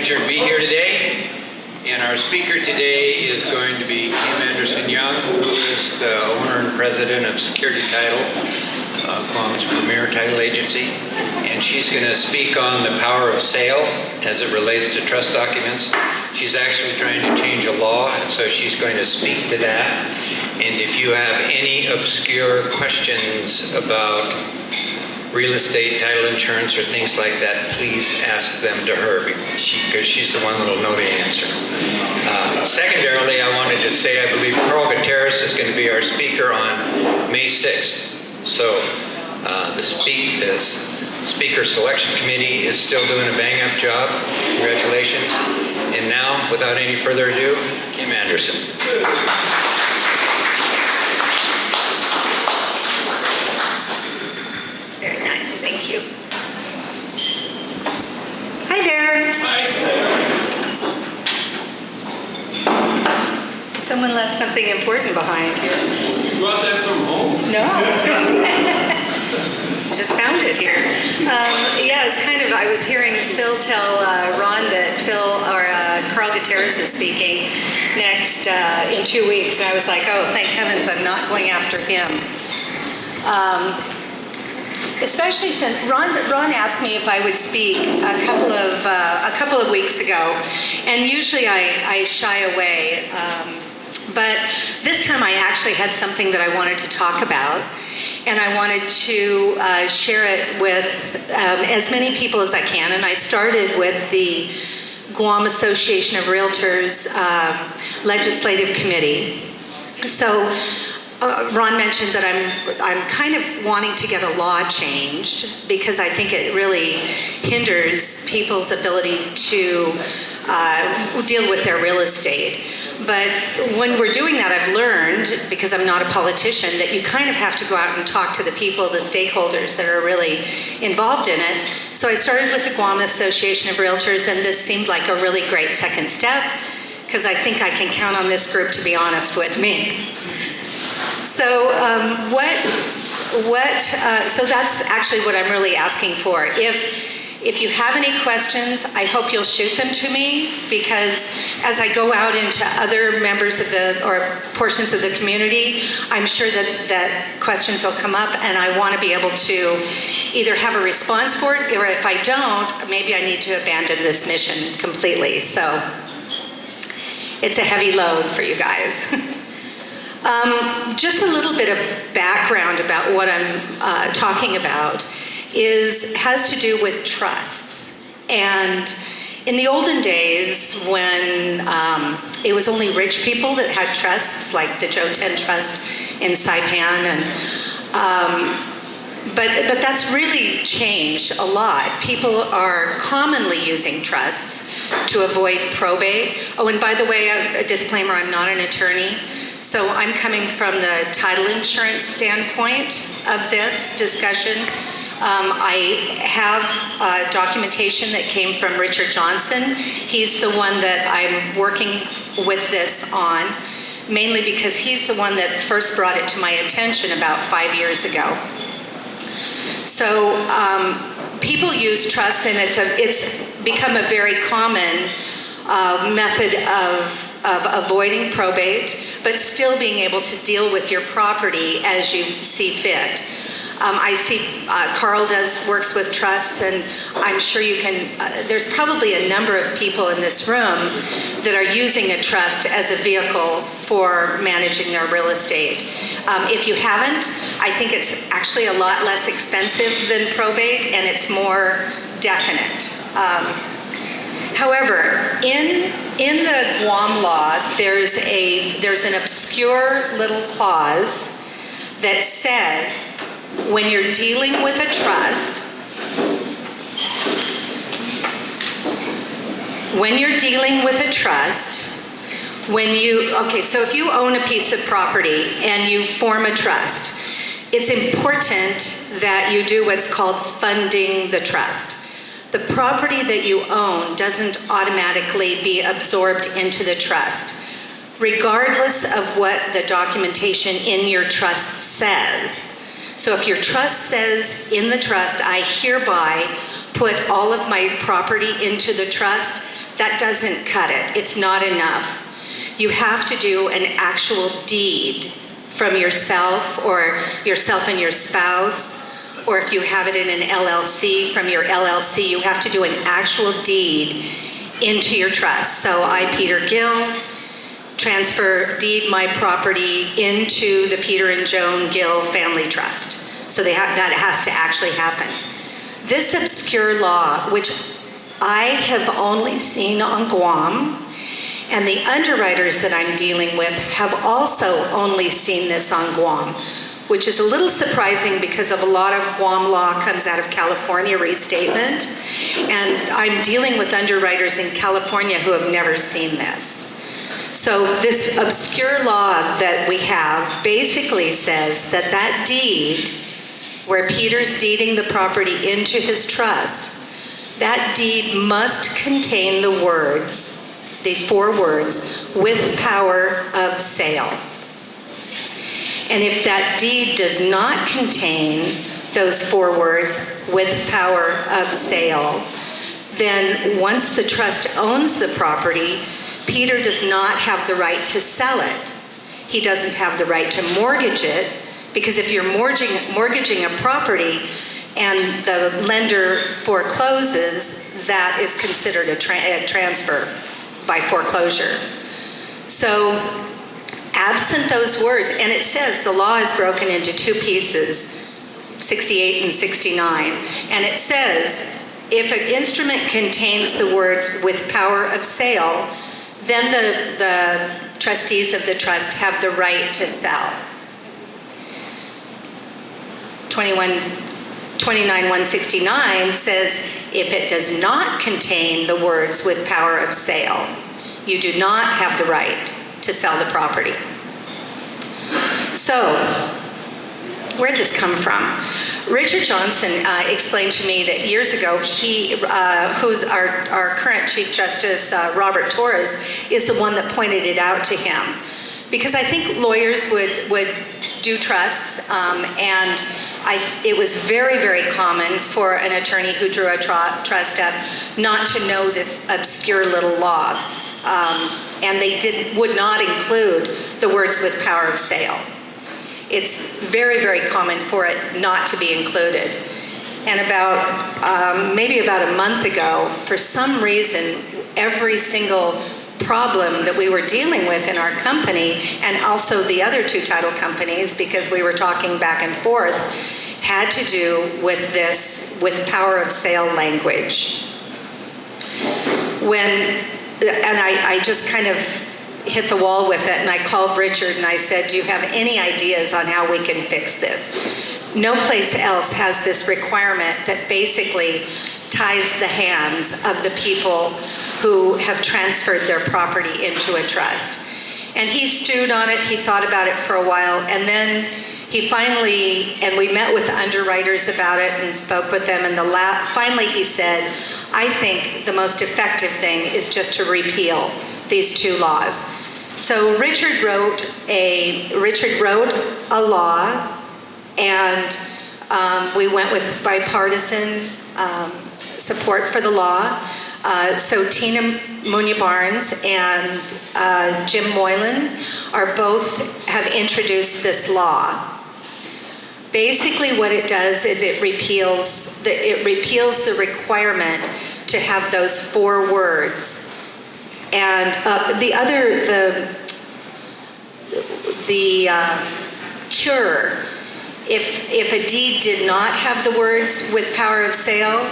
pleasure to be here today. And our speaker today is going to be Kim Anderson-Young, who is the owner and president of Security Title, Guam's premier title agency. And she's going to speak on the power of sale as it relates to trust documents. She's actually trying to change a law, and so she's going to speak to that. And if you have any obscure questions about real estate, title insurance, or things like that, please ask them to her because she's the one that'll know the answer. Secondarily, I wanted to say I believe Carl Gutierrez is going to be our speaker on May 6th. So the speaker selection committee is still doing a bang-up job. Congratulations. And now, without any further ado, Kim Anderson. Very nice, thank you. Hi there. Hi. Someone left something important behind here. You brought that from home? No. Just found it here. Yeah, it's kind of, I was hearing Phil tell Ron that Carl Gutierrez is speaking next in 2 weeks, and I was like, oh, thank heavens I'm not going after him. Especially since Ron asked me if I would speak a couple of weeks ago, and usually I shy away, but this time I actually had something that I wanted to talk about, and I wanted to share it with as many people as I can. And I started with the Guam Association of Realtors Legislative Committee. So. Ron mentioned that I'm kind of wanting to get a law changed because I think it really hinders people's ability to deal with their real estate. But when we're doing that, I've learned, because I'm not a politician, that you kind of have to go out and talk to the people, the stakeholders that are really involved in it. So I started with the Guam Association of Realtors, and this seemed like a really great second step because I think I can count on this group to be honest with me. So so that's actually what I'm really asking for. If you have any questions, I hope you'll shoot them to me, because as I go out into other members of or portions of the community, I'm sure that questions will come up, and I want to be able to either have a response for it, or if I don't, maybe I need to abandon this mission completely. So it's a heavy load for you guys. Just a little bit of background about what I'm talking about has to do with trusts. And in the olden days, when it was only rich people that had trusts, like the Joe 10 Trust in Saipan, but that's really changed a lot. People are commonly using trusts to avoid probate. Oh, and by the way, a disclaimer, I'm not an attorney. So I'm coming from the title insurance standpoint of this discussion. I have documentation that came from Richard Johnson. He's the one that I'm working with this on, mainly because he's the one that first brought it to my attention about 5 years ago. So people use trusts, and it's become a very common method of avoiding probate, but still being able to deal with your property as you see fit. I see Carl works with trusts, and I'm sure you can, there's probably a number of people in this room that are using a trust as a vehicle for managing their real estate. If you haven't, I think it's actually a lot less expensive than probate, and it's more definite. However, in the Guam law, there's an obscure little clause that says when you're dealing with a trust, so if you own a piece of property and you form a trust, it's important that you do what's called funding the trust. The property that you own doesn't automatically be absorbed into the trust, regardless of what the documentation in your trust says. So if your trust says in the trust, I hereby put all of my property into the trust, that doesn't cut it. It's not enough. You have to do an actual deed from yourself or yourself and your spouse, or if you have it in an LLC, from your LLC, you have to do an actual deed into your trust. So I, Peter Gill, deed my property into the Peter and Joan Gill Family Trust. So that has to actually happen. This obscure law, which I have only seen on Guam, and the underwriters that I'm dealing with have also only seen this on Guam, which is a little surprising because of a lot of Guam law comes out of California restatement. And I'm dealing with underwriters in California who have never seen this. So this obscure law that we have basically says that that deed, where Peter's deeding the property into his trust, that deed must contain the words, the 4 words, with power of sale. And if that deed does not contain those 4 words, with power of sale, then once the trust owns the property, Peter does not have the right to sell it. He doesn't have the right to mortgage it, because if you're mortgaging a property and the lender forecloses, that is considered a transfer by foreclosure. So absent those words, and it says the law is broken into 2 pieces, 68 and 69, and it says if an instrument contains the words with power of sale, then the trustees of the trust have the right to sell. 29-169 says if it does not contain the words with power of sale, you do not have the right to sell the property. So, where'd this come from? Richard Johnson explained to me that years ago, who's our current Chief Justice, Robert Torres, is the one that pointed it out to him. Because I think lawyers would do trusts, and it was very, very common for an attorney who drew a trust up not to know this obscure little law. And they would not include the words with power of sale. It's very, very common for it not to be included. And maybe about a month ago, for some reason, every single problem that we were dealing with in our company, and also the other 2 title companies, because we were talking back and forth, had to do with this, with power of sale language. And I just kind of hit the wall with it, and I called Richard and I said, do you have any ideas on how we can fix this? No place else has this requirement that basically ties the hands of the people who have transferred their property into a trust. And he stewed on it, he thought about it for a while, and then he finally, and we met with the underwriters about it and spoke with them, and finally he said, I think the most effective thing is just to repeal these 2 laws. So Richard wrote a law, and we went with bipartisan support for the law. So Tina Munya Barnes and Jim Moylan have introduced this law. Basically what it does is it repeals the requirement to have those 4 words. And the cure, if a deed did not have the words with power of sale,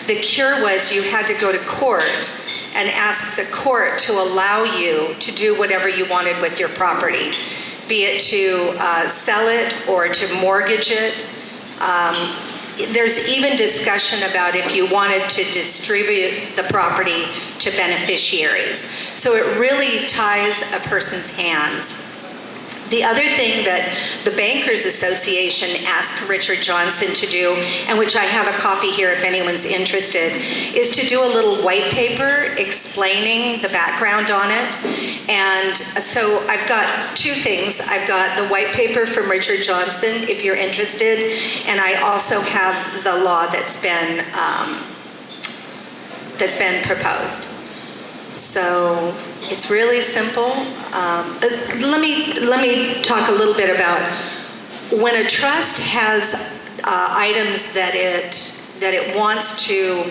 the cure was you had to go to court and ask the court to allow you to do whatever you wanted with your property, be it to sell it or to mortgage it. There's even discussion about if you wanted to distribute the property to beneficiaries. So it really ties a person's hands. The other thing that the Bankers Association asked Richard Johnson to do, and which I have a copy here if anyone's interested, is to do a little white paper explaining the background on it. And so I've got 2 things. I've got the white paper from Richard Johnson, if you're interested, and I also have the law that's been proposed. So it's really simple. Let me talk a little bit about when a trust has items that it wants to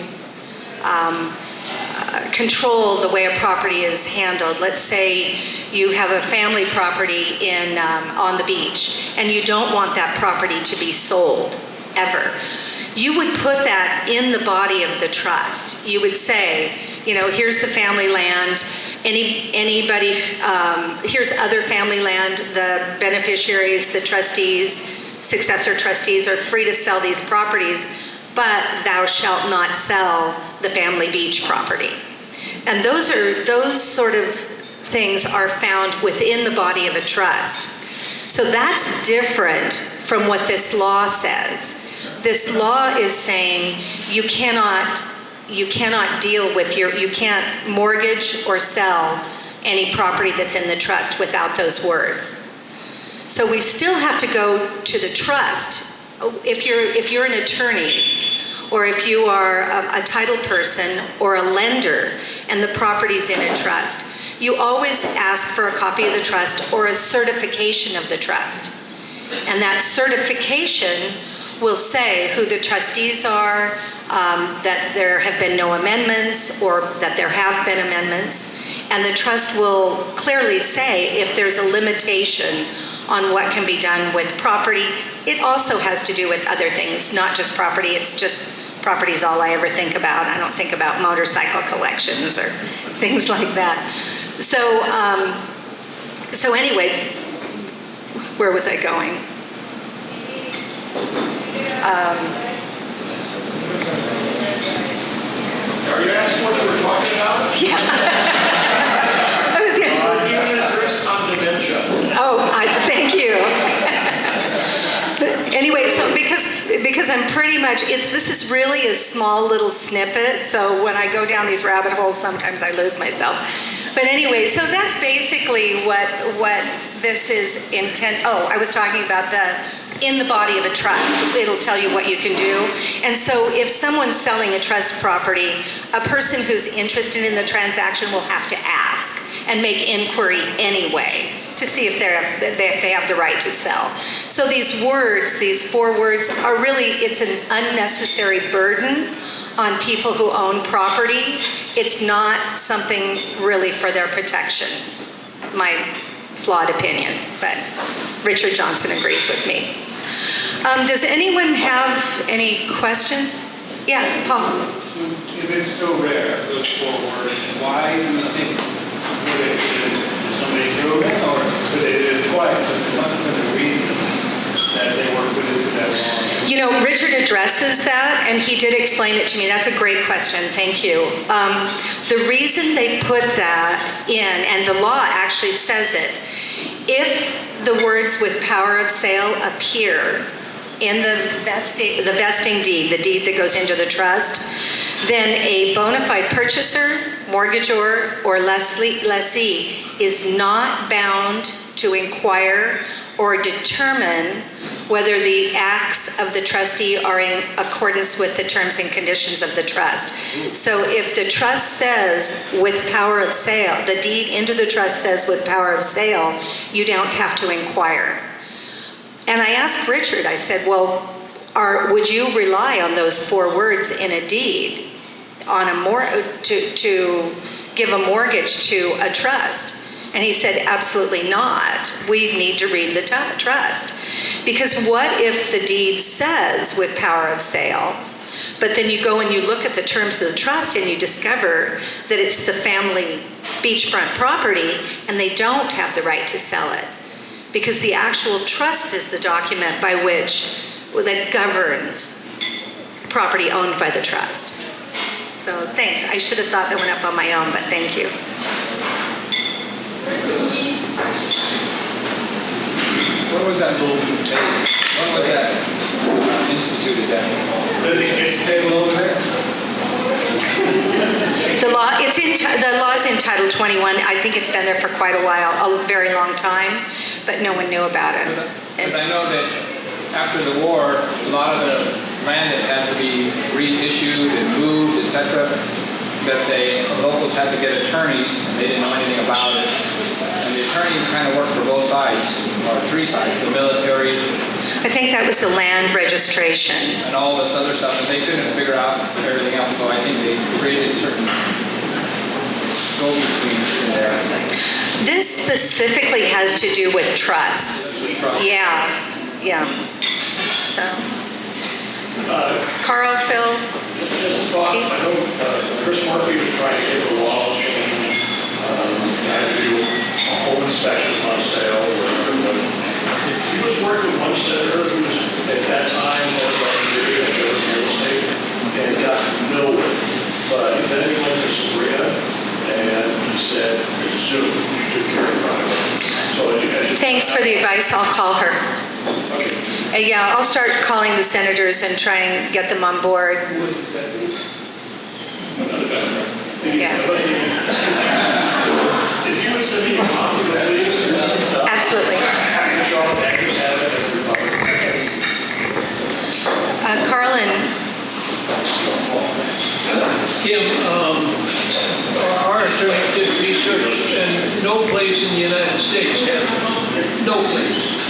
control the way a property is handled. Let's say you have a family property on the beach, and you don't want that property to be sold ever. You would put that in the body of the trust. You would say, here's the family land. Anybody, here's other family land. The beneficiaries, the trustees, successor trustees are free to sell these properties, but thou shalt not sell the family beach property. And those sort of things are found within the body of a trust. So that's different from what this law says. This law is saying you cannot deal with you can't mortgage or sell any property that's in the trust without those words. So we still have to go to the trust. If you're an attorney, or if you are a title person or a lender and the property's in a trust, you always ask for a copy of the trust or a certification of the trust. And that certification will say who the trustees are, that there have been no amendments or that there have been amendments. And the trust will clearly say if there's a limitation on what can be done with property. It also has to do with other things, not just property. It's just property is all I ever think about. I don't think about motorcycle collections or things like that. So anyway, where was I going? Are you asking what you were talking about? Yeah. I was gonna, Giving an address on dementia. thank you. But anyway, so because I'm pretty much, this is really a small little snippet, so when I go down these rabbit holes, sometimes I lose myself. But anyway, so that's basically what this is intent. I was talking about in the body of a trust, it'll tell you what you can do. And so if someone's selling a trust property, a person who's interested in the transaction will have to ask and make inquiry anyway to see if they have the right to sell. So these words, these 4 words, are really, it's an unnecessary burden on people who own property. It's not something really for their protection, my flawed opinion, but Richard Johnson agrees with me. Does anyone have any questions? Yeah, Paul. So if it's so rare, those 4 words, why do you think did somebody do it, or did they do it twice? So there must have been a reason that they weren't put into that law. Richard addresses that, and he did explain it to me. That's a great question. Thank you. The reason they put that in, and the law actually says it, if the words with power of sale appear in the vesting deed, the deed that goes into the trust, then a bona fide purchaser, mortgagor, or lessee is not bound to inquire or determine whether the acts of the trustee are in accordance with the terms and conditions of the trust. So if the trust says with power of sale, the deed into the trust says with power of sale, you don't have to inquire. And I asked Richard, I said, well, would you rely on those 4 words in a deed on to give a mortgage to a trust? And he said, absolutely not. We need to read the trust. Because what if the deed says with power of sale, but then you go and you look at the terms of the trust and you discover that it's the family beachfront property and they don't have the right to sell it? Because the actual trust is the document by that governs property owned by the trust. So thanks. I should have thought that one up on my own, but thank you. When was that law made? When was that instituted then? It's table over there. The law's in Title 21. I think it's been there for quite a while, a very long time, but no one knew about it. Because I know that after the war, a lot of the land that had to be reissued and moved, etc., that locals had to get attorneys, and they didn't know anything about it. And the attorney kind of worked for both sides, or three sides, the military I think that was the land registration. and all this other stuff, and they couldn't figure out everything else, so I think they created certain go-betweens in there. This specifically has to do with trusts. Trust. Yeah, yeah. So, Carl, Phil, Just a thought, I know Chris Murphy was trying to get the law changed. Had to do a home inspection on sale, whatever it was. He was working with one senator who was, at that time, was on the real estate, and got nowhere. But then he went to Sabrina, and he said, Zoom, you took care of the project. So as you thanks for the advice. I'll call her. Okay. Yeah, I'll start calling the senators and try and get them on board. Yeah. If you would send me a copy of that, please. Absolutely. Happy to show up, actors have it, everybody. Carlin, Kim, our attorney did research, and no place in the United States has this. No place.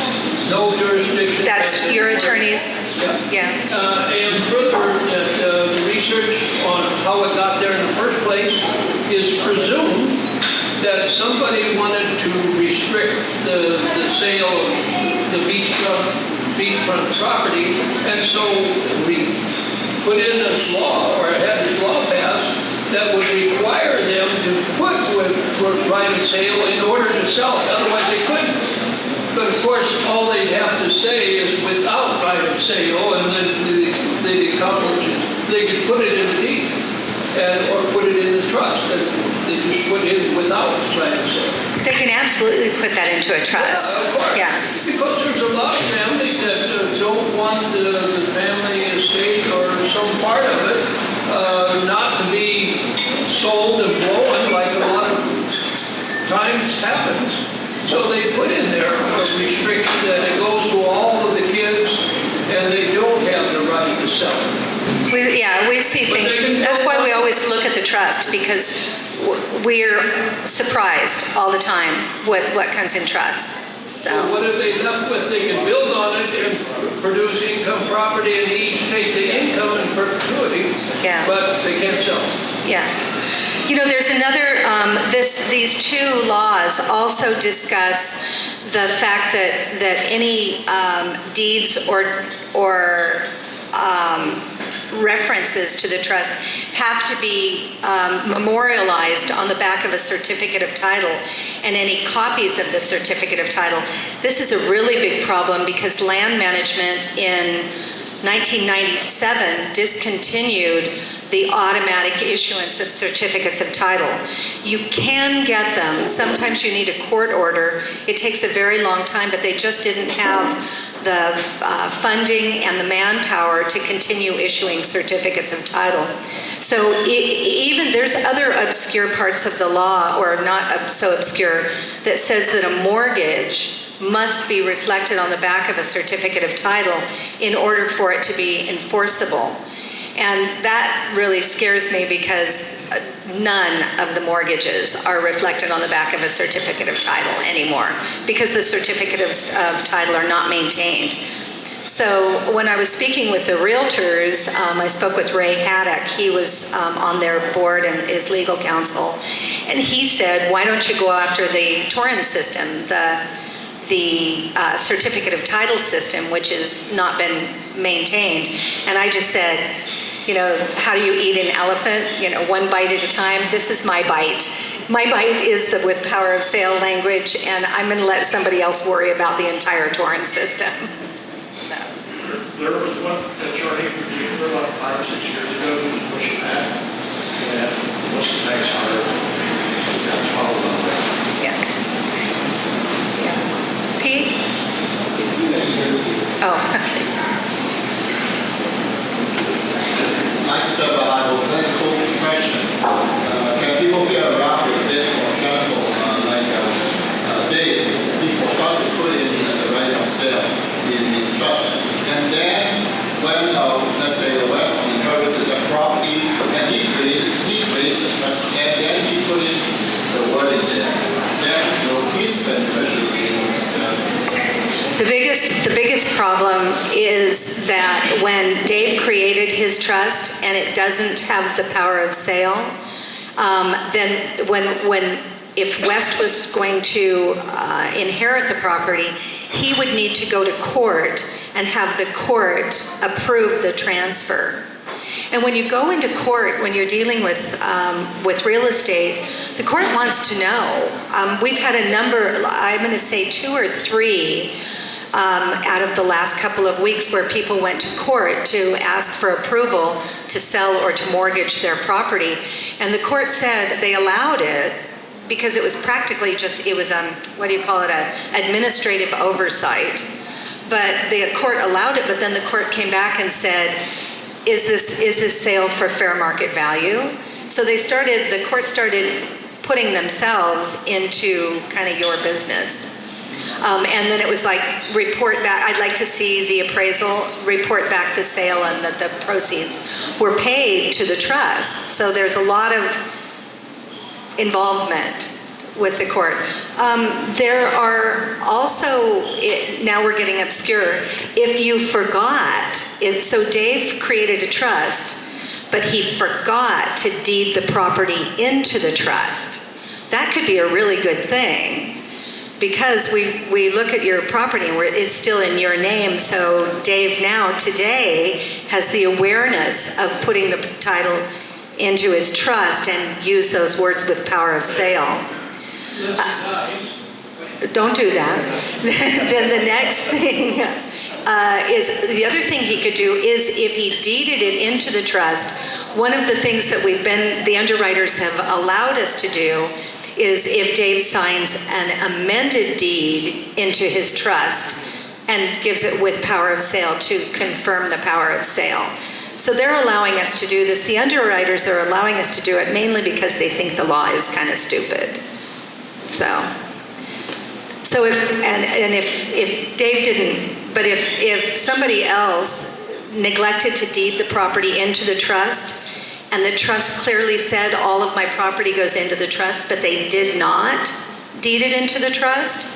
No jurisdiction. that's has your it. attorney's? Yeah. Yeah. And further, that the research on how it got there in the first place is presumed that somebody wanted to restrict the sale of the beachfront property, and so we put in this law, or had this law passed, that would require them to put for private sale in order to sell it, otherwise they couldn't. But of course, all they'd have to say is without private sale, and then they'd accomplish it. They could put it in the deed, or put it in the trust, and they just put in without private sale. They can absolutely put that into a trust. Yeah, of course. Yeah. Because there's a lot of families that don't want the family estate or some part of it not to be sold and blown like a lot of times happens. So they put in there a restriction that it goes to all of the kids and they don't have the right to sell it. We see But things. they can That's go why we on. always look at the trust, because we're surprised all the time with what comes in trust. So So, what are they left with? They can build on it and produce income property and each take the income in perpetuity, Yeah. but they can't sell. yeah. You know, there's another, these two laws also discuss the fact that any deeds or references to the trust have to be memorialized on the back of a certificate of title, and any copies of the certificate of title. This is a really big problem because land management in 1997 discontinued the automatic issuance of certificates of title. You can get them. Sometimes you need a court order. It takes a very long time, but they just didn't have the funding and the manpower to continue issuing certificates of title. So even there's other obscure parts of the law, or not so obscure, that says that a mortgage must be reflected on the back of a certificate of title in order for it to be enforceable. And that really scares me because none of the mortgages are reflected on the back of a certificate of title anymore, because the certificate of title are not maintained. So when I was speaking with the realtors, I spoke with Ray Haddock. He was on their board and is legal counsel. And he said, why don't you go after the Torrens system, the certificate of title system, which has not been maintained. And I just said, you know, how do you eat an elephant? You know, one bite at a time. This is my bite. My bite is the with power of sale language, and I'm going to let somebody else worry about the entire Torrens system. So. There was one attorney in particular about 5 or 6 years ago who was pushing that, and what's the next hard? Yeah. Yeah. Pete? Oh. Ask yourself a hypothetical question. Can people get around with it, for example, Dave, before start to put in the right of sale in his trust, and then The biggest problem is that when Dave created his trust and it doesn't have the power of sale, then if West was going to inherit the property, he would need to go to court and have the court approve the transfer. And when you go into court, when you're dealing with real estate, the court wants to know. We've had a number, I'm going to say 2 or 3 out of the last couple of weeks where people went to court to ask for approval to sell or to mortgage their property. And the court said they allowed it because it was practically just, it was what do you call it, an administrative oversight. But the court allowed it, but then the court came back and said, is this sale for fair market value? So the court started putting themselves into kind of your business. And then it was like, report back, I'd like to see the appraisal, report back the sale and that the proceeds were paid to the trust. So there's a lot of involvement with the court. There are also, now we're getting obscure, if you forgot, so Dave created a trust, but he forgot to deed the property into the trust. That could be a really good thing because we look at your property and it's still in your name. So Dave now today has the awareness of putting the title into his trust and use those words with power of sale. Don't do that. Then the next thing is, the other thing he could do is if he deeded it into the trust, one of the things that the underwriters have allowed us to do is if Dave signs an amended deed into his trust and gives it with power of sale to confirm the power of sale. So they're allowing us to do this. The underwriters are allowing us to do it mainly because they think the law is kind of stupid. So if Dave didn't, but if somebody else neglected to deed the property into the trust, and the trust clearly said all of my property goes into the trust, but they did not deed it into the trust,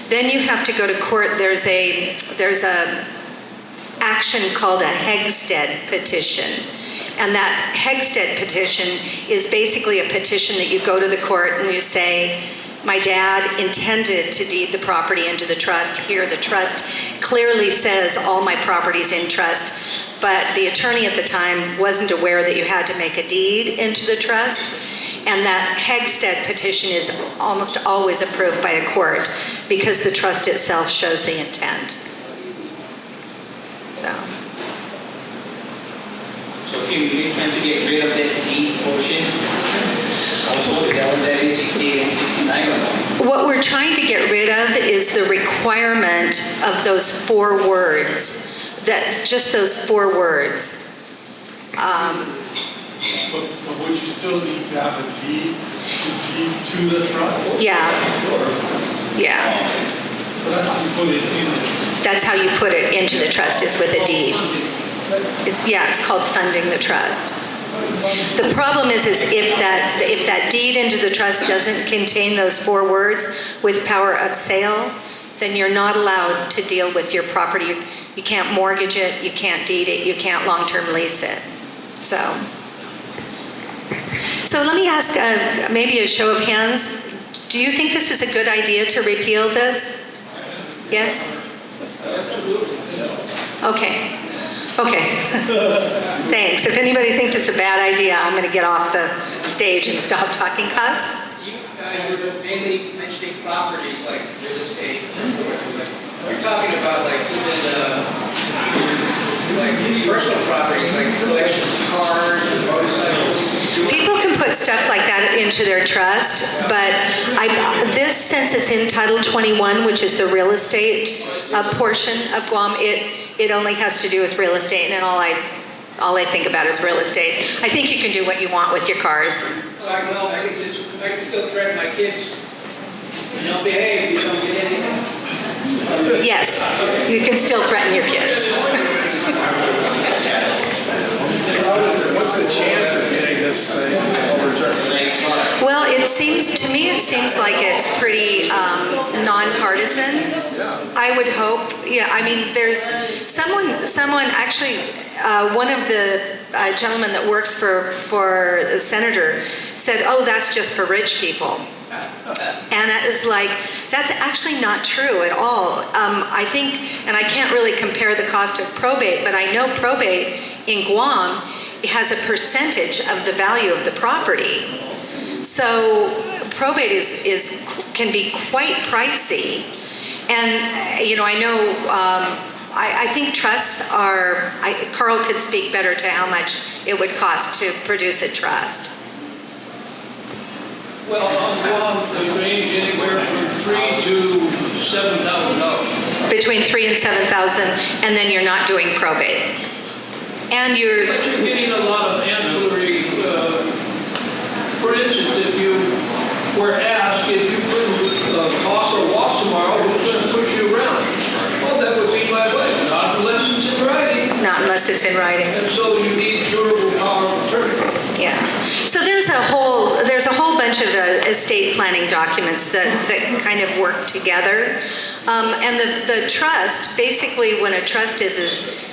then you have to go to court. There's a action called a Hegstead petition. And that Hegstead petition is basically a petition that you go to the court and you say, my dad intended to deed the property into the trust. Here, the trust clearly says all my property's in trust, but the attorney at the time wasn't aware that you had to make a deed into the trust. And that Hegstead petition is almost always approved by a court because the trust itself shows the intent. So can we try to get rid of that deed portion? Also, that is 68 and 69 or no? what we're trying to get rid of is the requirement of those 4 words, just those 4 words. But would you still need to have a deed to the trust? Yeah. But that's how you put it in the trust. That's how you put it into the trust, is with a deed. It's called funding the trust. The problem is if that deed into the trust doesn't contain those 4 words with power of sale, then you're not allowed to deal with your property. You can't mortgage it, you can't deed it, you can't long-term lease it. So let me ask maybe a show of hands. Do you think this is a good idea to repeal this? Yes? Okay. Thanks. If anybody thinks it's a bad idea, I'm going to get off the stage and stop talking. Cos? You're mainly mentioning properties like real estate. You're talking about like even like personal properties like collection of cars and motorcycles. People can put stuff like that into their trust, but since it's in Title 21, which is the real estate portion of Guam, it only has to do with real estate, and all I think about is real estate. I think you can do what you want with your cars. So I can still threaten my kids. You don't behave, you don't get anything. Yes, you can still threaten your kids. What's the chance of getting this thing overturned? Well, it seems like it's pretty nonpartisan. I would hope, yeah, I mean, there's someone actually, one of the gentlemen that works for the senator said, oh, that's just for rich people. And it was like, that's actually not true at all. I think, and I can't really compare the cost of probate, but I know probate in Guam has a percentage of the value of the property. So probate can be quite pricey. And, you know, I know, I think trusts are, Carl could speak better to how much it would cost to produce a trust. Well, on Guam, they range anywhere from $3,000 to $7,000. Between 3,000 and 7,000, and then you're not doing probate. And But you're getting a lot of ancillary, for instance, if you were asked if you couldn't toss or wash tomorrow, who's going to push you around? Well, that would be my wife, not unless it's in writing. not unless it's in writing. And so you need durable power of attorney. Yeah. So there's a whole bunch of estate planning documents that kind of work together. And the trust, basically when a trust is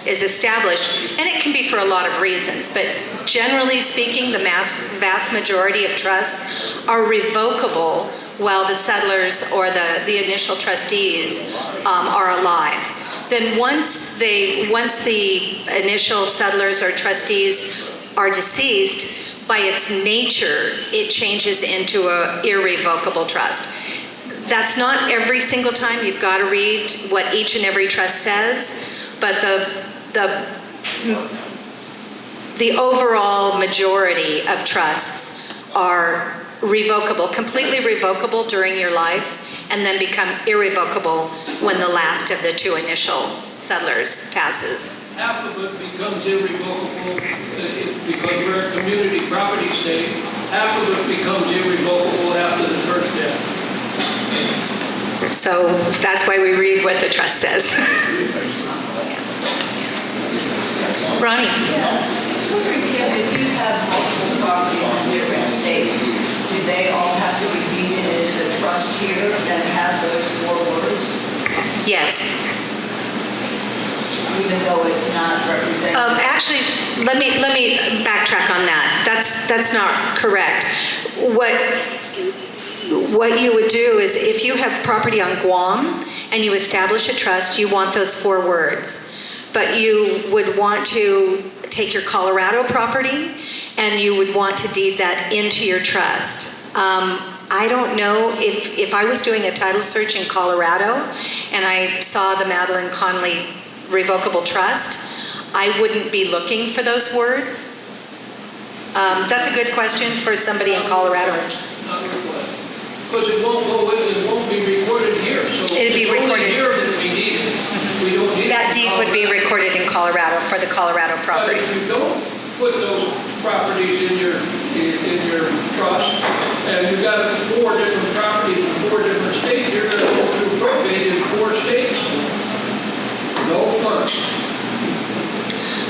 established, and it can be for a lot of reasons, but generally speaking, the vast majority of trusts are revocable while the settlers or the initial trustees are alive. Then once the initial settlers or trustees are deceased, by its nature, it changes into an irrevocable trust. That's not every single time. You've got to read what each and every trust says, but the overall majority of trusts are revocable, completely revocable during your life, and then become irrevocable when the last of the two initial settlers passes. Half of it becomes irrevocable because we're a community property state. Half of it becomes irrevocable after the first death. So that's why we read what the trust says. Ronnie? I was wondering, Kim, if you have multiple properties in different states, do they all have to be deeded into the trust here and have those 4 words? Yes. Even though it's not represented? Actually, let me backtrack on that. That's not correct. What you would do is if you have property on Guam and you establish a trust, you want those 4 words. But you would want to take your Colorado property and you would want to deed that into your trust. I don't know if I was doing a title search in Colorado and I saw the Madeline Conley Revocable Trust, I wouldn't be looking for those words. That's a good question for somebody in Colorado. Because it won't be recorded here. So It'd be it's only recorded. here that we need it. We don't need That it in deed would be Colorado. recorded in Colorado for the Colorado But property. if you don't put those properties in your trust, and you've got 4 different properties in 4 different states, you're going to go through probate in 4 states. No fun.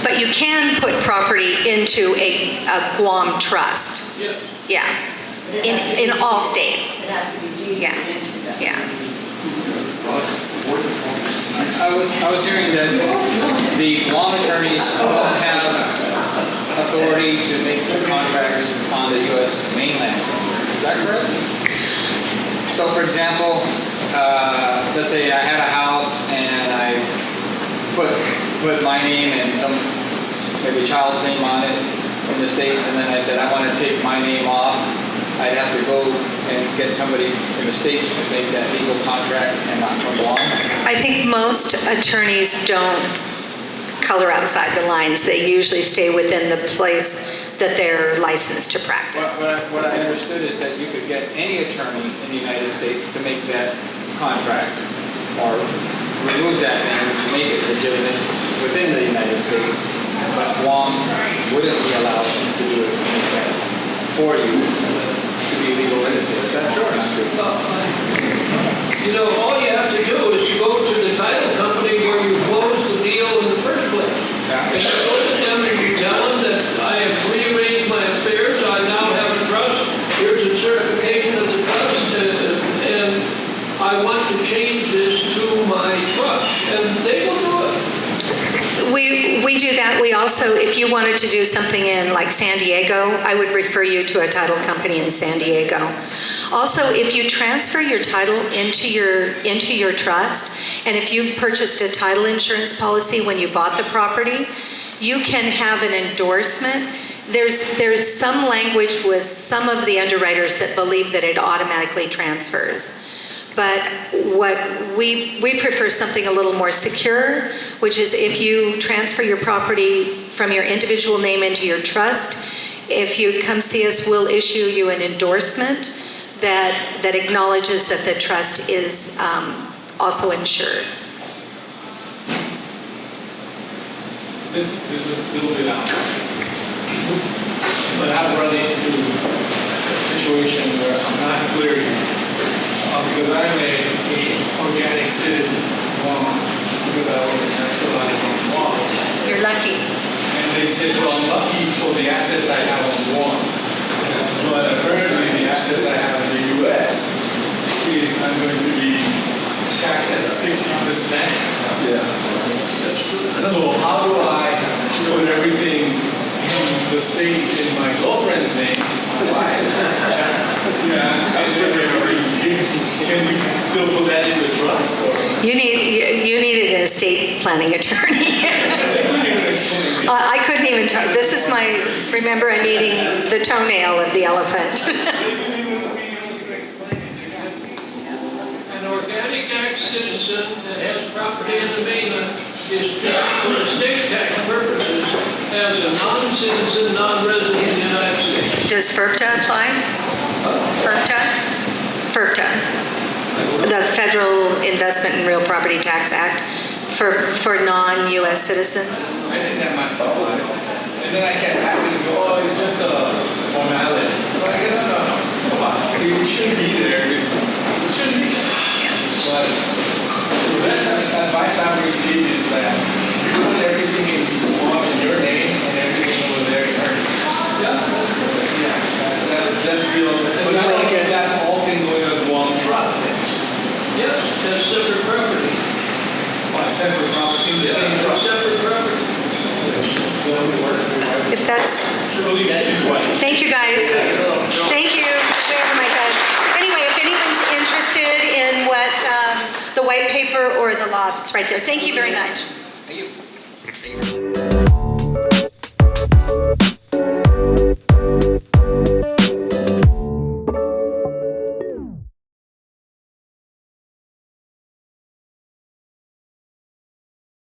But you can put property into a Guam trust. Yeah. Yeah, But it has to be in all deeded. states. It has to be deeded Yeah. into that. Yeah. I was hearing that the Guam attorneys don't have authority to make the contracts on the U.S. mainland. Is that correct? So for example, let's say I had a house and I put my name and some maybe child's name on it in the States, and then I said I want to take my name off. I'd have to go and get somebody in the States to make that legal contract and not from Guam. I think most attorneys don't color outside the lines. They usually stay within the place that they're licensed to practice. What I understood is that you could get any attorney in the United States to make that contract or remove that name to make it legitimate within the United States. But Guam wouldn't be allowed to do it for you to be legal in the States. Is that true or not true? You know, all you have to do is you go to the title company where you closed the deal in the first place. Yeah. And you go to them and you tell them that I have rearranged my affairs, I now have a trust, here's a certification of the trust, and I want to change this to my we also, if you wanted to do something in like San Diego, I would refer you to a title company in San Diego. Also, if you transfer your title into your trust, and if you've purchased a title insurance policy when you bought the property, you can have an endorsement. There's some language with some of the underwriters that believe that it automatically transfers. But what we prefer something a little more secure, which is if you transfer your property from your individual name into your trust, if you come see us, we'll issue you an endorsement that acknowledges that the trust is also insured. This is a little bit out. But I've run into a situation where I'm not clear because I'm a organic citizen of Guam, because I was naturalized from Guam. You're lucky. And they said, well, I'm lucky for the assets I have on Guam. But apparently the assets I have in the U.S. is I'm going to be taxed at 60%. Yeah. So how do I put everything in the States in my girlfriend's name? Yeah, I was wondering, can we still put that in the trust? Or? You needed an estate planning attorney. I couldn't even talk. This is my, remember I'm eating the toenail of the elephant. An organic act citizen that has property in the mainland is for estate tax purposes as a non-citizen, non-resident in the United States. Does FIRPTA apply? FIRPTA, the Federal Investment in Real Property Tax Act for non-U.S. citizens? I didn't have my thought on it. And then I kept asking, oh, it's just a formality. But I go, no. Come on, we shouldn't be there. We shouldn't be there. But the best advice I've received is that you put everything in your name and everything over there in her name. That's the only. But I don't think that all can go in a Guam trust. Yes, that's separate property. On a separate property, in the same trust. Separate property. If that's, thank you guys. Thank you. Oh my God. Anyway, if anyone's interested in what the white paper or the law, it's right there. Thank you very much. Thank you.